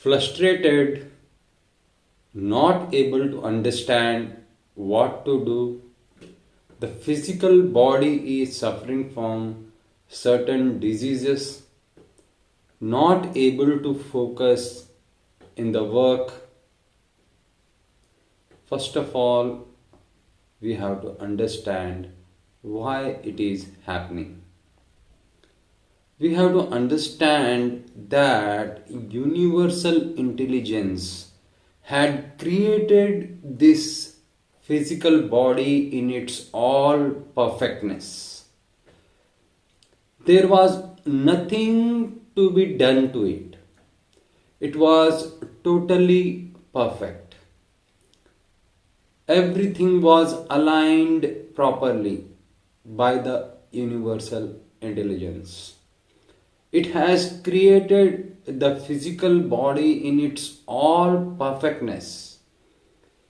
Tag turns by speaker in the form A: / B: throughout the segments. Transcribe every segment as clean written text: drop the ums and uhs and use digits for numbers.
A: frustrated, not able to understand what to do. The physical body is suffering from certain diseases, not able to focus in the work. First of all, we have to understand why it is happening. We have to understand that universal intelligence had created this physical body in its all perfectness. There was nothing to be done to it. It was totally perfect. Everything was aligned properly by the universal intelligence. It has created the physical body in its all perfectness.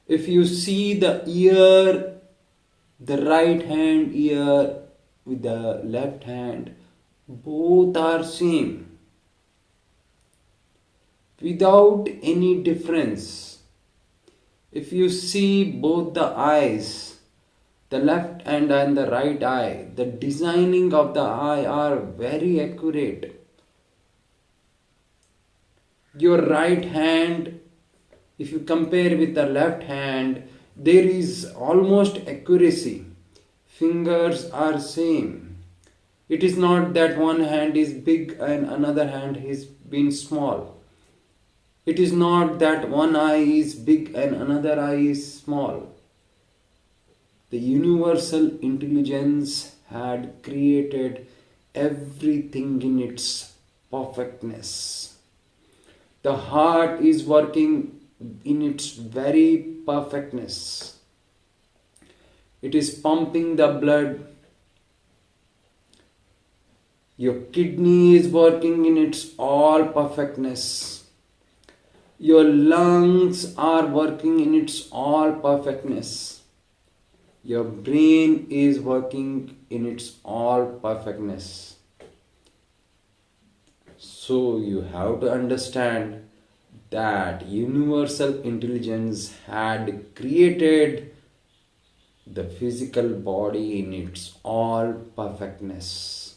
A: If you see the ear, the right hand ear with the left hand, both are same, without any difference. If you see both the eyes, the left hand and the right eye, the designing of the eye are very accurate. Your right hand, if you compare with the left hand, there is almost accuracy. Fingers are same. It is not that one hand is big and another hand is been small. It is not that one eye is big and another eye is small. The universal intelligence had created everything in its perfectness. The heart is working in its very perfectness. It is pumping the blood. Your kidney is working in its all perfectness. Your lungs are working in its all perfectness. Your brain is working in its all perfectness. So you have to understand that universal intelligence had created the physical body in its all perfectness.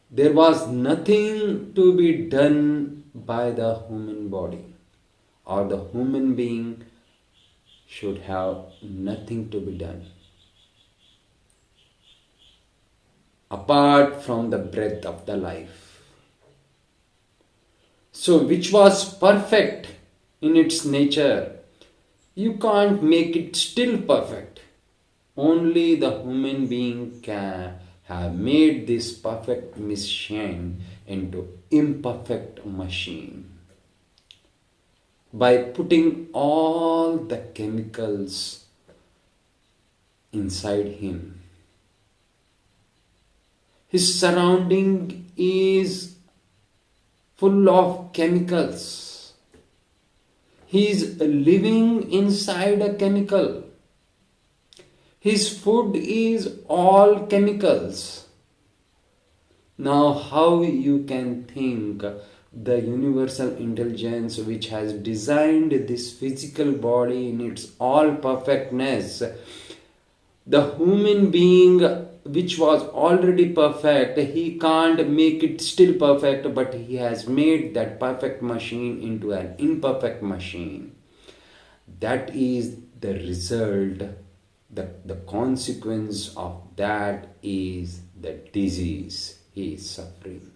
A: There was nothing to be done by the human body, or the human being should have nothing to be done apart from the breath of the life. So which was perfect in its nature, you can't make it still perfect. Only the human being can have made this perfect machine into imperfect machine by putting all the chemicals inside him. His surrounding is full of chemicals. He is living inside a chemical. His food is all chemicals. Now how you can think the universal intelligence which has designed this physical body in its all perfectness, the human being which was already perfect, he can't make it still perfect, but he has made that perfect machine into an imperfect machine. That is the result. The consequence of that is the disease he is suffering.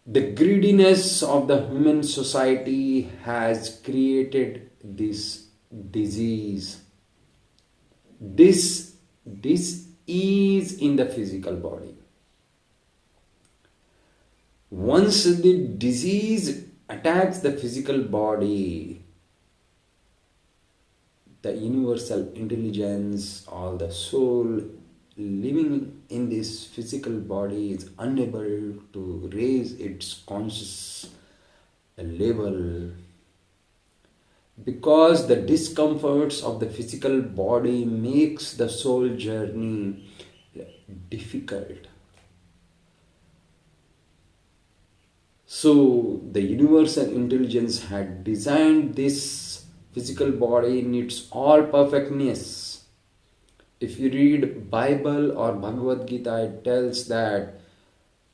A: The greediness of the human society has created this disease. This is in the physical body. Once the disease attacks the physical body, the universal intelligence or the soul living in this physical body is unable to raise its conscious level, because the discomforts of the physical body makes the soul journey difficult. So the universal intelligence had designed this physical body in its all perfectness. If you read Bible or Bhagavad Gita, it tells that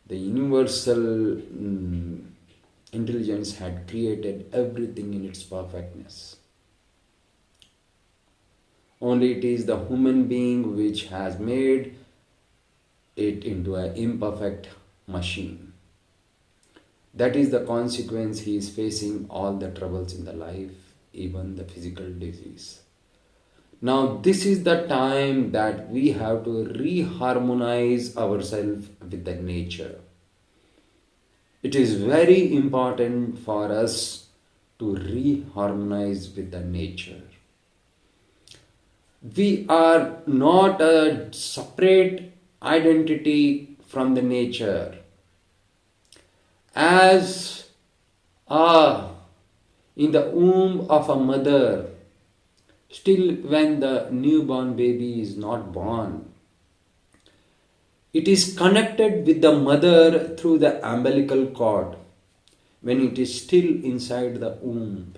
A: the universal intelligence had created everything in its perfectness. Only it is the human being which has made it into an imperfect machine. That is the consequence he is facing all the troubles in the life, even the physical disease. Now this is the time that we have to reharmonize ourselves with the nature. It is very important for us to reharmonize with the nature. We are not a separate identity from the nature. As in the womb of a mother, still when the newborn baby is not born, it is connected with the mother through the umbilical cord. When it is still inside the womb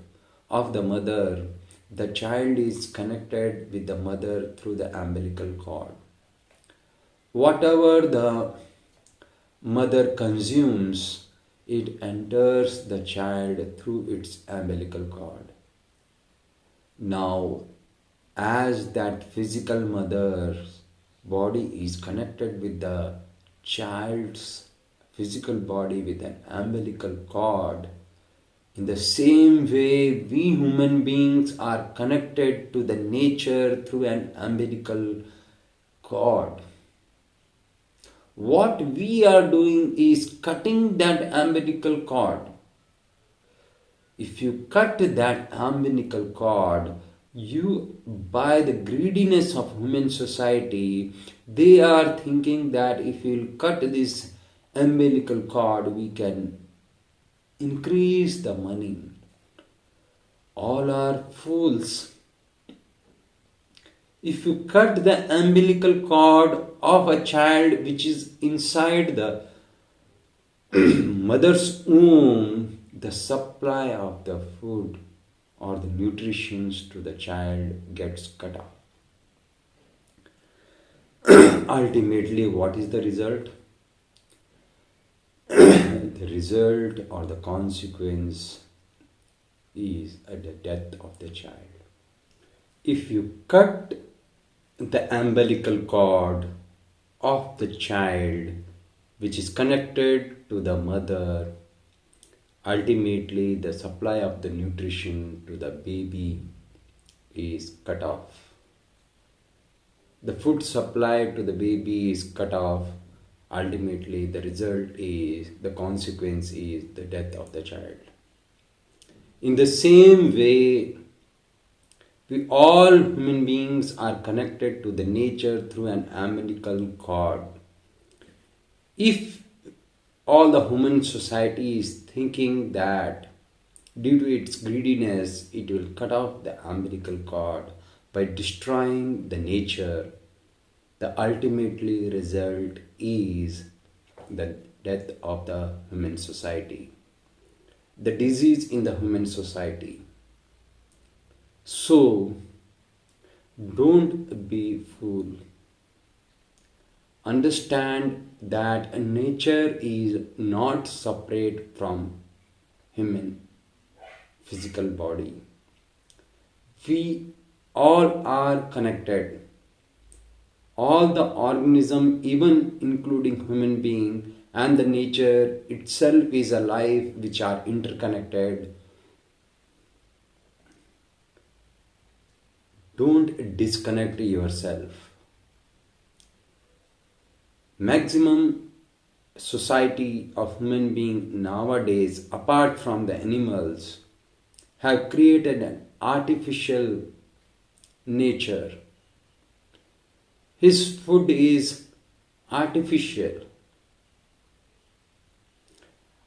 A: of the mother, the child is connected with the mother through the umbilical cord. Whatever the mother consumes, it enters the child through its umbilical cord. Now, as that physical mother's body is connected with the child's physical body with an umbilical cord, in the same way we human beings are connected to the nature through an umbilical cord. What we are doing is cutting that umbilical cord. If you cut that umbilical cord, by the greediness of human society, they are thinking that if we will cut this umbilical cord, we can increase the money. All are fools. If you cut the umbilical cord of a child which is inside the mother's womb, the supply of the food or the nutrition to the child gets cut off. Ultimately, what is the result? The result or the consequence is the death of the child. If you cut the umbilical cord of the child which is connected to the mother, ultimately the supply of the nutrition to the baby is cut off. The food supply to the baby is cut off. Ultimately the result is, the consequence is the death of the child. In the same way, we all human beings are connected to the nature through an umbilical cord. If all the human society is thinking that due to its greediness it will cut off the umbilical cord by destroying the nature, the ultimately result is the death of the human society, the disease in the human society. So, don't be fool. Understand that nature is not separate from human physical body. We all are connected. All the organism, even including human being and the nature itself is alive, which are interconnected. Don't disconnect yourself. Maximum society of human being nowadays, apart from the animals, have created an artificial nature. His food is artificial,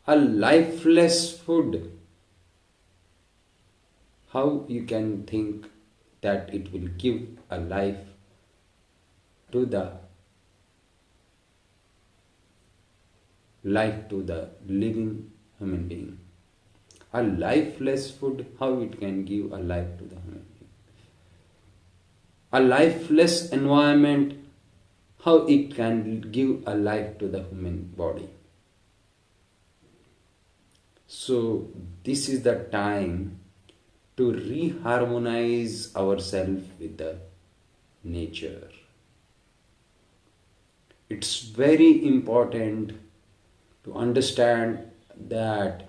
A: a lifeless food. How you can think that it will give a life to the living human being. A lifeless food, how it can give a life to the human being? A lifeless environment, how it can give a life to the human body? So this is the time to reharmonize ourselves with the nature. It's very important to understand that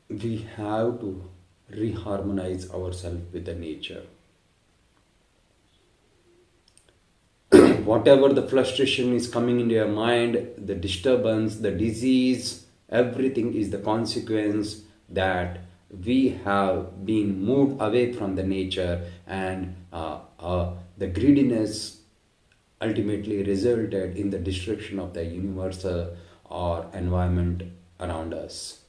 A: we have to reharmonize ourselves with the nature. Whatever the frustration is coming into your mind, the disturbance, the disease, everything is the consequence that we have been moved away from the nature, and the greediness ultimately resulted in the destruction of the universe or environment around us.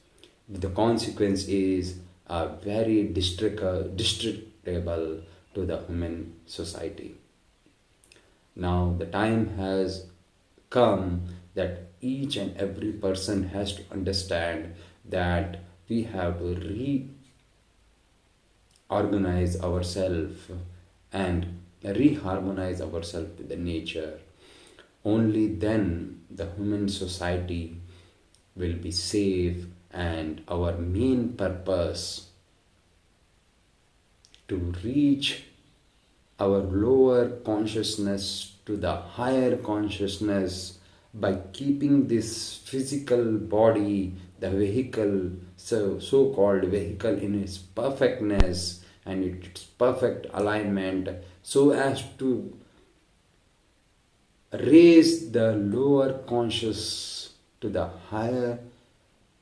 A: The consequence is very destructible to the human society. Now the time has come that each and every person has to understand that we have to reorganize ourselves and reharmonize ourselves with the nature. Only then the human society will be safe, and our main purpose to reach our lower consciousness to the higher consciousness by keeping this physical body, the vehicle, so-called vehicle, in its perfectness and its perfect alignment, so as to raise the lower conscious to the higher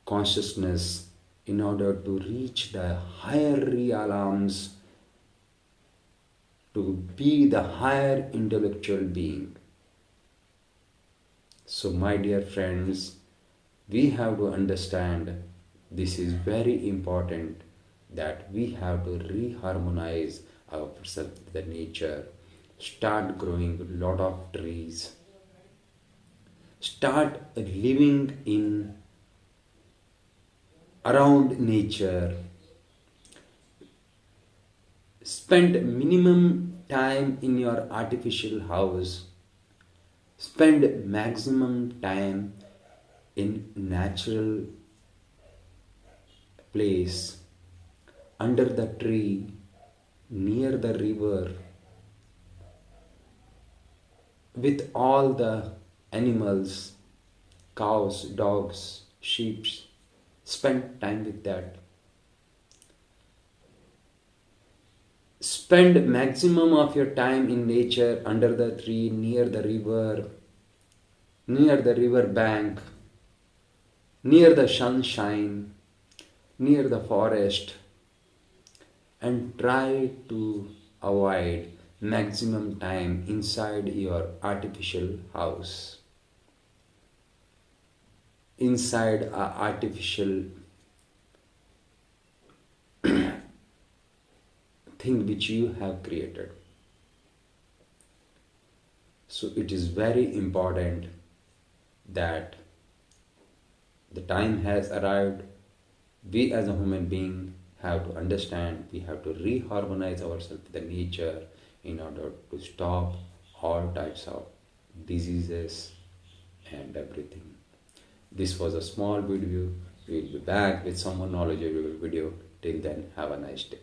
A: consciousness in order to reach the higher realms, to be the higher intellectual being. So my dear friends, we have to understand this is very important, that we have to reharmonize ourselves with the nature. Start growing a lot of trees. Start living in around nature. Spend minimum time in your artificial house. Spend maximum time in natural place, under the tree, near the river, with all the animals, cows, dogs, sheep. Spend time with that. Spend maximum of your time in nature, under the tree, near the river bank, near the sunshine, near the forest, and try to avoid maximum time inside your artificial house, inside an artificial thing which you have created. So it is very important that the time has arrived. We as a human being have to understand, we have to reharmonize ourselves with the nature in order to stop all types of diseases and everything. This was a small video. We will be back with some more knowledgeable video. Till then, have a nice day.